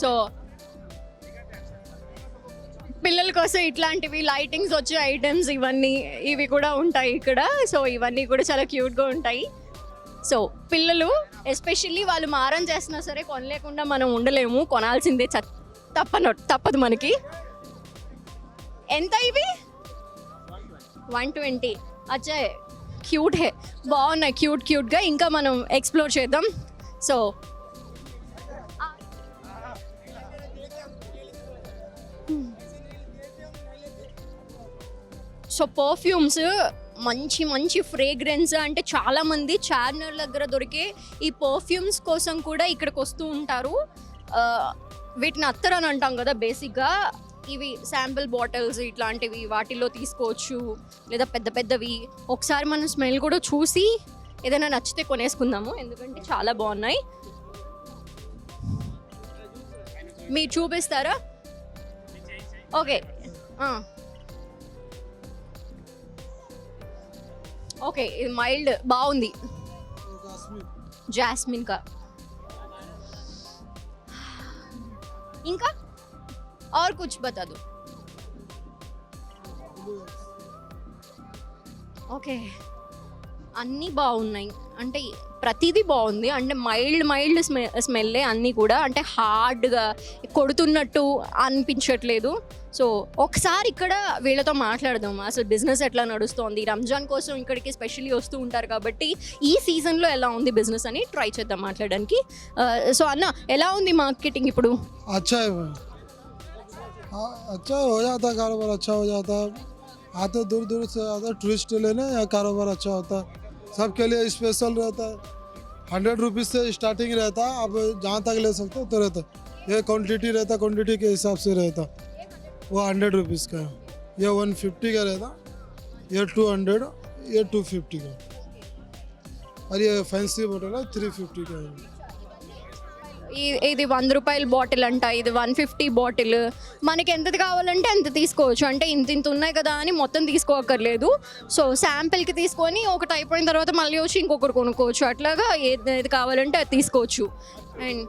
So పిల్లల కోసం ఇట్లాంటివి లైటింగ్స్ వచ్చే ఐటమ్స్ ఇవి కూడా ఉంటాయి ఇక్కడ. సో ఇవన్నీ కూడా చాలా క్యూట్గా ఉంటాయి. సో పిల్లలు ఎస్పెషల్లీ వాళ్ళు మారం చేస్తున్నా సరే కొనలేకుండా మనం ఉండలేము, కొనాల్సిందే తప్పదు మనకి. ఎంత ఇవి? 120. అచ్చా క్యూట్ హే, బాగున్నాయి క్యూట్గా. ఇంకా మనం ఎక్స్ప్లోర్ చేద్దాం. సో పర్ఫ్యూమ్స్ మంచి ఫ్రేగ్రెన్స్, అంటే చాలామంది చార్మినార్ దగ్గర దొరికే ఈ పర్ఫ్యూమ్స్ కోసం కూడా ఇక్కడికి వస్తూ ఉంటారు. వీటిని అత్తర్ అని అంటాం కదా బేసిక్గా. ఇవి శాంపిల్ బాటిల్స్ ఇట్లాంటివి వాటిల్లో తీసుకోవచ్చు, లేదా పెద్దవి. ఒకసారి మనం స్మెల్ కూడా చూసి ఏదైనా నచ్చితే కొనేసుకుందాము, ఎందుకంటే చాలా బాగున్నాయి. మీరు చూపిస్తారా? ఓకే ఓకే, ఇది మైల్డ్ బాగుంది. జాస్మిన్ కా ఇంకా और कुछ बता दो. ఓకే, అన్నీ బాగున్నాయి, అంటే ప్రతిదీ బాగుంది. అంటే మైల్డ్ స్మెల్లే అన్నీ కూడా, అంటే హార్డ్గా కొడుతున్నట్టు అనిపించట్లేదు. సో ఒకసారి ఇక్కడ వీళ్ళతో మాట్లాడదాం, అసలు బిజినెస్ ఎట్లా నడుస్తోంది. రంజాన్ కోసం ఇక్కడికి స్పెషల్లీ వస్తూ ఉంటారు కాబట్టి ఈ సీజన్లో ఎలా ఉంది బిజినెస్ అని ట్రై చేద్దాం మాట్లాడడానికి. సో అన్న, ఎలా ఉంది మార్కెటింగ్ ఇప్పుడు? अच्छा हो जाता, कारोबार अच्छा हो जाता. आते दूर से आते टूरिस्ट लेने, या कारोबार अच्छा होता. सबके लिए स्पेशल रहता है. 100 रुपीज़ से स्टार्टिंग रहता है, आप जहाँ तक ले सकते हो तो रहता. ये क्वांटिटी रहता, क्वांटिटी के हिसाब से रहता. वो 100 रुपीज़ का है. ये 150 का रहता, ये 200, ये 250 का. और ये फैंसी बोतल है 350 का है. ఇది 100 రూపాయల బాటిల్ అంట, ఇది 150 బాటిల్. మనకి ఎంతది కావాలంటే అంత తీసుకోవచ్చు, అంటే ఇంత ఉన్నాయి కదా అని మొత్తం తీసుకోక్కర్లేదు. సో శాంపిల్కి తీసుకొని ఒకటి అయిపోయిన తర్వాత మళ్ళీ వచ్చి ఇంకొకరు కొనుక్కోవచ్చు, అట్లాగా ఏది కావాలంటే అది తీసుకోవచ్చు. అండ్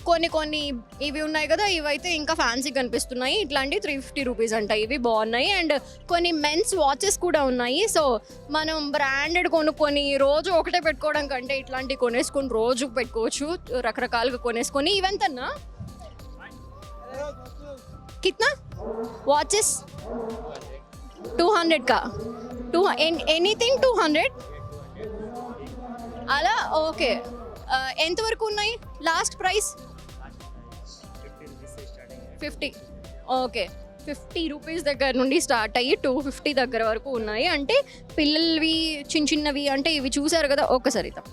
కొన్ని ఇవి ఉన్నాయి కదా, ఇవైతే ఇంకా ఫ్యాన్సీ కనిపిస్తున్నాయి. ఇట్లాంటి 350 రూపీస్ అంట, ఇవి బాగున్నాయి. అండ్ కొన్ని మెన్స్ వాచెస్ కూడా ఉన్నాయి. సో మనం బ్రాండెడ్ కొనుక్కొని రోజు ఒకటే పెట్టుకోవడం కంటే ఇట్లాంటివి కొనేసుకొని రోజు పెట్టుకోవచ్చు, రకరకాలుగా కొనేసుకొని. ఇవెంతన్నా కిత్నా వాచెస్? 200 కా? ఎనీథింగ్ 200 అలా. ఓకే, ఎంతవరకు ఉన్నాయి లాస్ట్ ప్రైస్? 50. ఓకే, 50 రూపీస్ దగ్గర నుండి స్టార్ట్ అయ్యి 250 దగ్గర వరకు ఉన్నాయి. అంటే పిల్లలవి చిన్నవి, అంటే ఇవి చూసారు కదా ఒక్కసారి తప్ప.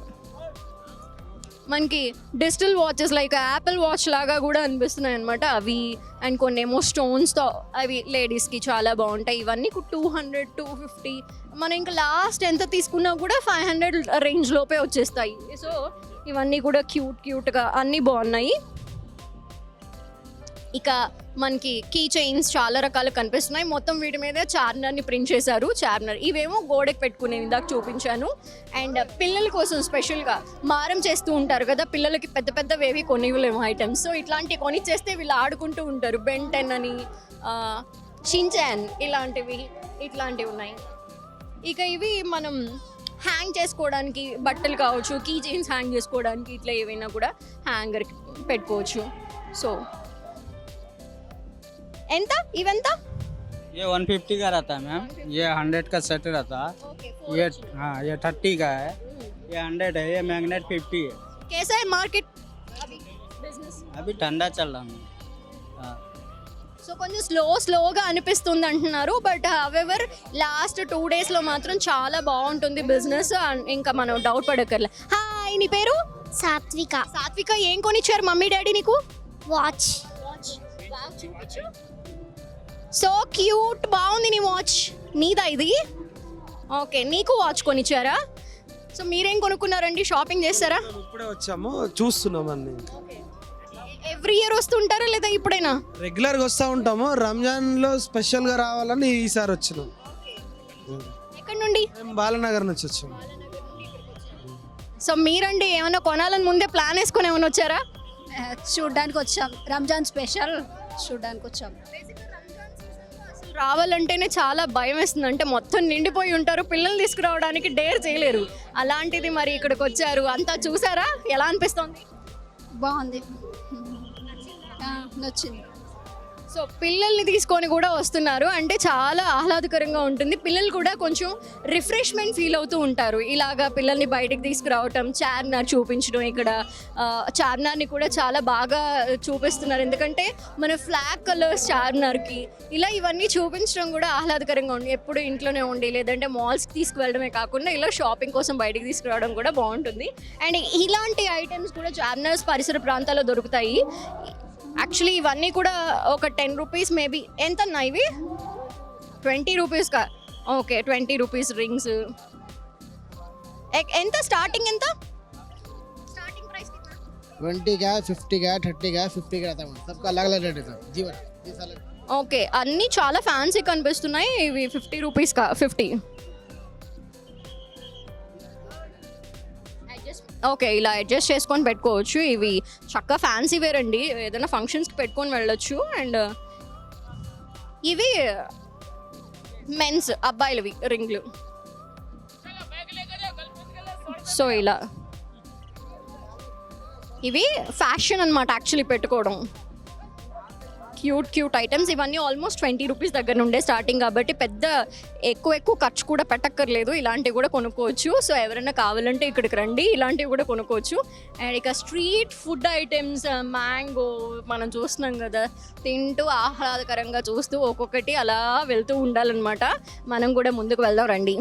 మనకి digital watches like Apple watch లాగా కూడా అనిపిస్తున్నాయి అనమాట అవి. అండ్ కొన్ని ఏమో స్టోన్స్తో, అవి లేడీస్కి చాలా బాగుంటాయి. ఇవన్నీ 200, 250. మనం ఇంకా లాస్ట్ ఎంత తీసుకున్నా కూడా 500 రేంజ్ లోపే వచ్చేస్తాయి. సో ఇవన్నీ కూడా క్యూట్గా అన్నీ బాగున్నాయి. ఇక మనకి కీ చైన్స్ చాలా రకాలు కనిపిస్తున్నాయి. మొత్తం వీటి మీద చార్మినార్ని ప్రింట్ చేశారు. చార్మినార్ ఇవేమో గోడకి పెట్టుకునేవి ఇందాక చూపించాను. అండ్ పిల్లల కోసం స్పెషల్గా మారం చేస్తూ ఉంటారు కదా, పిల్లలకి పెద్దవేవి కొనివ్వలేము ఐటమ్స్. సో ఇట్లాంటివి కొనిచ్చేస్తే వీళ్ళు ఆడుకుంటూ ఉంటారు. బెన్ 10 అని, షిన్చాన్ ఇట్లాంటివి ఉన్నాయి. ఇక ఇవి మనం హ్యాంగ్ చేసుకోవడానికి బట్టలు కావచ్చు, కీ చైన్స్ హ్యాంగ్ చేసుకోవడానికి, ఇట్లా ఏవైనా కూడా హ్యాంగర్కి పెట్టుకోవచ్చు. సో ఎంత ఇవంతా? ये 150 का रहता है मैम, ये 100 का सेट रहता है. ये हाँ, ये 30 का है, ये 100 है, ये मैग्नेट 50 है. कैसा है मार्केट अभी बिजनेस? अभी ठंडा चल रहा है. हाँ, సో కొంచెం స్లోగా అనిపిస్తుంది అంటున్నారు. బట్ హవెవర్ లాస్ట్ 2 డేస్లో మాత్రం చాలా బాగుంటుంది బిజినెస్. ఇంకా మనం డౌట్ పడక్కర్లే. హాయ్, నీ పేరు? సాత్విక. ఏం కొనిచ్చారు మమ్మీ డాడీ నీకు? వాచ్. చూపించు. సో క్యూట్, బాగుంది నీ వాచ్. నీదా ఇది? ఓకే, నీకు వాచ్ కొనిచ్చారా? సో మీరేం కొనుక్కున్నారండి? షాపింగ్ చేస్తారా? ఇప్పుడే వచ్చాము, చూస్తున్నాం అన్ని. ఎవ్రీ ఇయర్ వస్తుంటారా లేదా ఇప్పుడైనా? రెగ్యులర్గా వస్తూ ఉంటాము. రంజాన్లో స్పెషల్గా రావాలని ఈసారి వచ్చినాం. ఎక్కడి నుండి? మేము బాలనగర్ నుంచి వచ్చాము. సో మీరండి ఏమైనా కొనాలని ముందే ప్లాన్ వేసుకొని ఏమైనా వచ్చారా? చూడ్డానికి వచ్చాం, రంజాన్ స్పెషల్ చూడ్డానికి వచ్చాం. అసలు రావాలంటేనే చాలా భయం వేస్తుంది. అంటే మొత్తం నిండిపోయి ఉంటారు, పిల్లల్ని తీసుకురావడానికి డేర్ చేయలేరు. అలాంటిది మరి ఇక్కడికి వచ్చారు, అంతా చూసారా? ఎలా అనిపిస్తుంది? బాగుంది, నచ్చింది. సో పిల్లల్ని తీసుకొని కూడా వస్తున్నారు, అంటే చాలా ఆహ్లాదకరంగా ఉంటుంది. పిల్లలు కూడా కొంచెం రిఫ్రెష్మెంట్ ఫీల్ అవుతూ ఉంటారు. ఇలాగా పిల్లల్ని బయటికి తీసుకురావటం, చార్మినార్ చూపించడం. ఇక్కడ చార్మినార్ని కూడా చాలా బాగా చూపిస్తున్నారు, ఎందుకంటే మన ఫ్లాగ్ కలర్స్ చార్మినార్కి ఇలా ఇవన్నీ చూపించడం కూడా ఆహ్లాదకరంగా ఉంది. ఎప్పుడు ఇంట్లోనే ఉండి లేదంటే మాల్స్కి తీసుకువెళ్ళడమే కాకుండా ఇలా షాపింగ్ కోసం బయటికి తీసుకురావడం కూడా బాగుంటుంది. అండ్ ఇలాంటి ఐటమ్స్ కూడా చార్మినార్స్ పరిసర ప్రాంతాల్లో దొరుకుతాయి. యాక్చువల్లీ ఇవన్నీ కూడా ఒక 10 రూపీస్ మేబీ. ఎంత అన్నా ఇవి? 20 రూపీస్కా? Okay, 20 rupees rings. ఎంత స్టార్టింగ్? ఎంత స్టార్టింగ్ ప్రైస్? 20 का 50 का 30 का 50 का रहता है, सबका अलग अलग रेट है सर जीवन 20 साल. ఓకే, అన్నీ చాలా ఫ్యాన్సీ కనిపిస్తున్నాయి. ఇవి 50 రూపీస్కా? 50. ఓకే, ఇలా అడ్జస్ట్ చేసుకొని పెట్టుకోవచ్చు. ఇవి చక్కగా ఫ్యాన్సీ వేర్ అండి, ఏదైనా ఫంక్షన్స్కి పెట్టుకొని వెళ్ళొచ్చు. అండ్ ఇవి మెన్స్, అబ్బాయిలవి రింగ్లు. సో ఇలా ఇవి ఫ్యాషన్ అన్నమాట యాక్చువల్లీ పెట్టుకోవడం. క్యూట్ ఐటమ్స్ ఇవన్నీ ఆల్మోస్ట్ 20 రూపీస్ దగ్గర నుండే స్టార్టింగ్, కాబట్టి పెద్ద ఎక్కువ ఖర్చు కూడా పెట్టక్కర్లేదు. ఇలాంటివి కూడా కొనుక్కోవచ్చు. సో ఎవరైనా కావాలంటే ఇక్కడికి రండి, ఇలాంటివి కూడా కొనుక్కోవచ్చు. అండ్ ఇక స్ట్రీట్ ఫుడ్ ఐటమ్స్, మ్యాంగో మనం చూస్తున్నాం కదా, తింటూ ఆహ్లాదకరంగా చూస్తూ ఒక్కొక్కటి అలా వెళ్తూ ఉండాలన్నమాట. మనం కూడా ముందుకు వెళ్దాం రండి.